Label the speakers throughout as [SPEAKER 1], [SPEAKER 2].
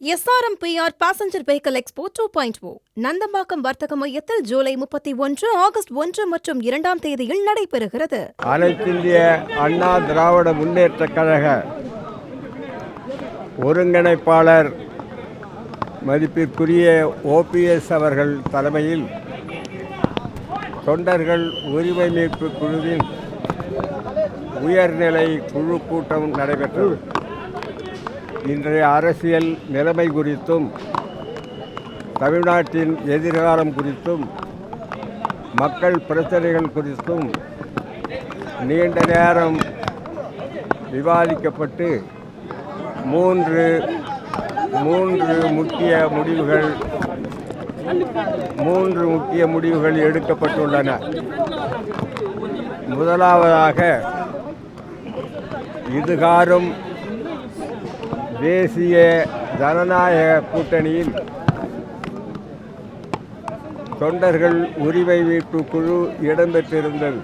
[SPEAKER 1] SRMPR Passenger Vehicle Expo 2.0 Nandambakkam வர்த்தக மையத்தில் July 31, August 1 மற்றும் 2ஆம் தேதியில் நடைபெறுகிறது.
[SPEAKER 2] அனைத்திந்திய அண்ணா திராவிட முன்னேற்றக் கழக ஒருங்கிணைப்பாளர் மதிப்பிற்குரிய OPS அவர்கள் தலைமையில் தொண்டர்கள் உரிமை மீட்பு குழுவின் உயர்நிலை குழு கூட்டம் நடைபெற்றது. இன்றைய அரசியல் நிலைமை குறித்தும் தமிழ்நாட்டின் எதிர்காலம் குறித்தும் மக்கள் பிரச்சனைகள் குறித்தும் நீண்ட நேரம் விவாதிக்கப்பட்டு மூன்று முக்கிய முடிவுகள் எடுக்கப்பட்டுள்ளன. முதலாவதாக, இதுகாரும் தேசிய ஜனநாயக கூட்டணியில் தொண்டர்கள் உரிமை மீட்பு குழு இடம்பெற்றிருந்தது.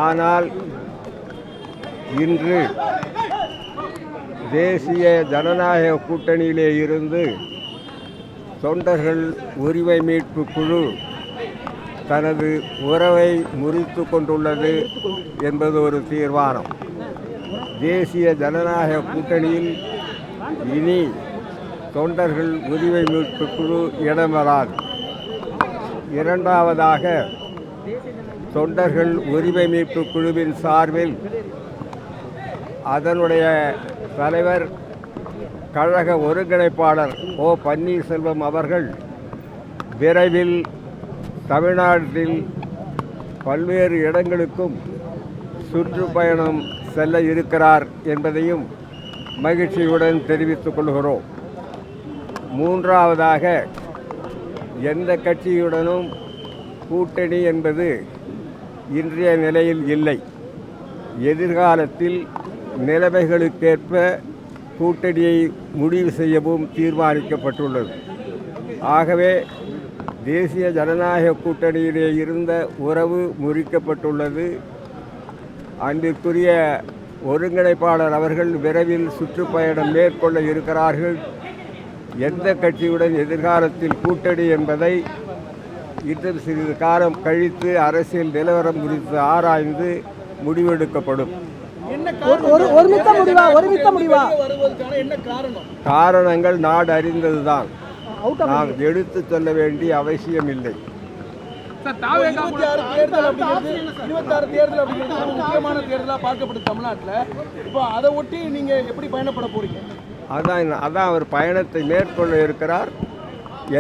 [SPEAKER 2] ஆனால் இன்று தேசிய ஜனநாயக கூட்டணியிலே இருந்து தொண்டர்கள் உரிமை மீட்பு குழு தனது உறவை முறித்து கொண்டுள்ளது என்பது ஒரு தீர்மானம். தேசிய ஜனநாயக கூட்டணியில் இனி தொண்டர்கள் உரிமை மீட்பு குழு இடம்பெறாது. இரண்டாவதாக, தொண்டர்கள் உரிமை மீட்பு குழுவின் சார்பில் அதனுடைய தலைவர் கழக ஒருங்கிணைப்பாளர் O. பன்னீர்செல்வம் அவர்கள் விரைவில் தமிழ்நாட்டில் பல்வேறு இடங்களுக்கும் சுற்றுப்பயணம் செல்ல இருக்கிறார் என்பதையும் மகிழ்ச்சியுடன் தெரிவித்துக் கொள்கிறோம். மூன்றாவதாக, எந்த கட்சியுடனும் கூட்டணி என்பது இன்றைய நிலையில் இல்லை. எதிர்காலத்தில் நிலைமைகளுக்கேற்ப கூட்டணியை முடிவு செய்யவும் தீர்மானிக்கப்பட்டுள்ளது. ஆகவே தேசிய ஜனநாயக கூட்டணியிலே இருந்த உறவு முறிக்கப்பட்டுள்ளது. அன்பிற்குரிய ஒருங்கிணைப்பாளர் அவர்கள் விரைவில் சுற்றுப்பயணம் மேற்கொள்ள இருக்கிறார்கள். எந்த கட்சியுடன் எதிர்காலத்தில் கூட்டணி என்பதை இன்னும் சிறிது காலம் கழித்து அரசியல் நிலவரம் குறித்து ஆராய்ந்து முடிவெடுக்கப்படும். காரணங்கள் நாடு அறிந்ததுதான். நாம் எடுத்து சொல்ல வேண்டிய அவசியம் இல்லை. அதான் அவர் பயணத்தை மேற்கொள்ள இருக்கிறார்.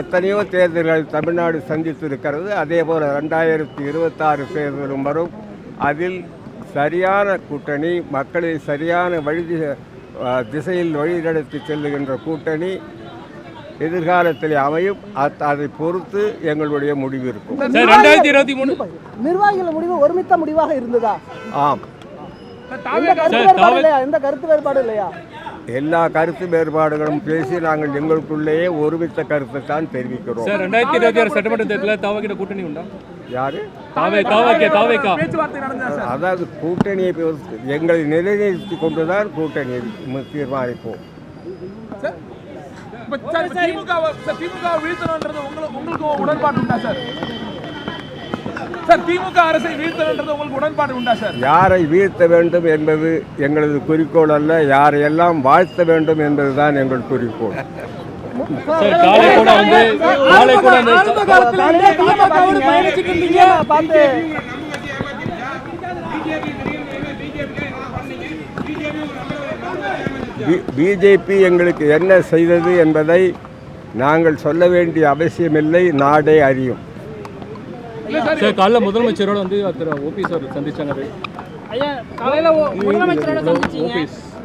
[SPEAKER 2] எத்தனையோ தேர்தல்கள் தமிழ்நாடு சந்தித்திருக்கிறது. அதே போல் 2026 தேர்தலும் வரும். அதில் சரியான கூட்டணி, மக்களை சரியான திசையில் வழிநடத்தி செல்லுகின்ற கூட்டணி எதிர்காலத்தில் அமையும். அதை பொறுத்து எங்களுடைய முடிவு இருக்கும்.
[SPEAKER 3] 2023 நிர்வாகிகள் முடிவு ஒருமித்த முடிவாக இருந்ததா?
[SPEAKER 2] ஆம்.
[SPEAKER 3] எந்த கருத்து வேறுபாடு இல்லையா?
[SPEAKER 2] எல்லா கருத்து வேறுபாடுகளும் பேசி நாங்கள் எங்களுக்குள்ளேயே ஒருமித்த கருத்தை தான் தெரிவிக்கிறோம்.
[SPEAKER 4] 2026 சட்டமன்ற தேர்தலில் தாவகிட்ட கூட்டணி உண்டா?
[SPEAKER 2] யாரு?
[SPEAKER 4] அதாவது
[SPEAKER 2] கூட்டணியை எங்களை நிலைநிறுத்தி கொண்டுதான் கூட்டணியை தீர்மானிப்போம். யாரை வீழ்த்த வேண்டும் என்பது எங்களது குறிக்கோள் அல்ல. யாரையெல்லாம் வாழ்த்த வேண்டும் என்பதுதான் எங்கள் குறிக்கோள். பிஜேபி எங்களுக்கு என்ன செய்தது என்பதை நாங்கள் சொல்ல வேண்டிய அவசியமில்லை. நாடே அறியும்.
[SPEAKER 4] காலைல முதலமைச்சரோட OPS சந்திச்சாங்க.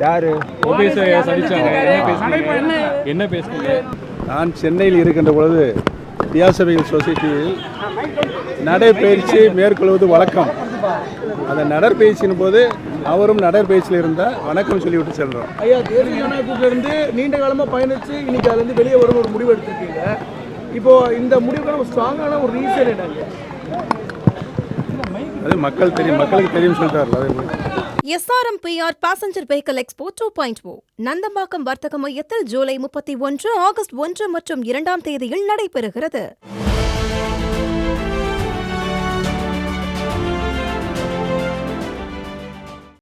[SPEAKER 2] யாரு
[SPEAKER 4] OPS சந்திச்சாங்க? என்ன பேசுனீங்க?
[SPEAKER 5] நான் சென்னையில் இருக்கின்ற பொழுது தியாசபைகள் சொசைட்டியில் நடைப்பயிற்சி மேற்கொள்வது வழக்கம். அந்த நடைப்பயிற்சியின் போது அவரும் நடைப்பயிற்சியில் இருந்தால் வணக்கம் சொல்லிவிட்டு செல்றோம்.
[SPEAKER 3] ஐயா, தேசிய ஜனநாயக கூட்டிலிருந்து நீண்ட காலமாக பயணித்து இன்னைக்கு அதுலேருந்து வெளியே வரும் ஒரு முடிவு எடுத்திருக்கீங்க. இப்போ இந்த முடிவுக்கான ஒரு ஸ்ட்ராங்கான ஒரு ரீசன் என்னங்க?
[SPEAKER 5] அது மக்களுக்கு தெரியும் சொல்லிட்டார்கள்.
[SPEAKER 1] SRMPR Passenger Vehicle Expo 2.0 Nandambakkam வர்த்தக மையத்தில் ஜூலை 31, ஆகஸ்ட் 1 மற்றும் 2 தேதியில் நடைபெறுகிறது.